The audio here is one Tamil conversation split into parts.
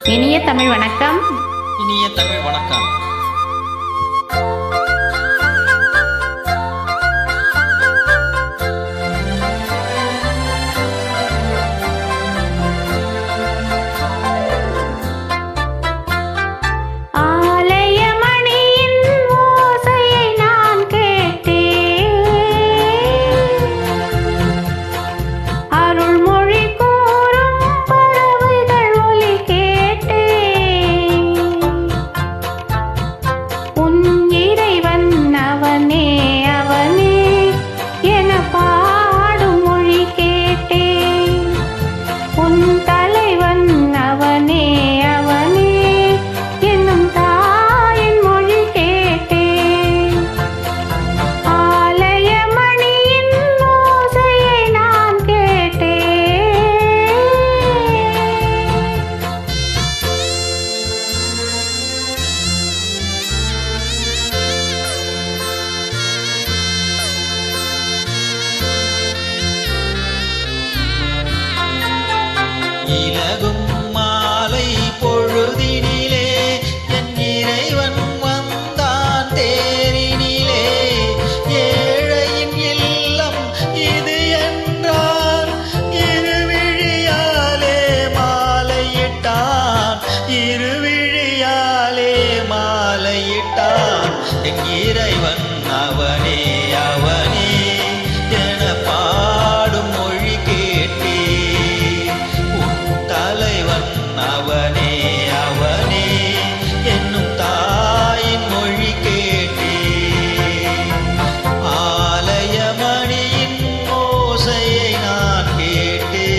இனிய தமிழ் வணக்கம். இனிய தமிழ் வணக்கம். இலகும் மாலை பொழுதினிலே என் இறைவன் வந்தான் தேரினிலே. ஏழையின் இல்லம் இது என்றான், இருவிழியாலே மாலையிட்டான், இருவிழியாலே மாலையிட்டான். என் இறைவன் அவனே அவனே என பாடும் மொழி கேட்டே. அவனே அவனே என்னும் தாயின் மொழி கேட்டே. ஆலயமணியின் ஓசையை நான் கேட்டே.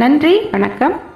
நன்றி, வணக்கம்.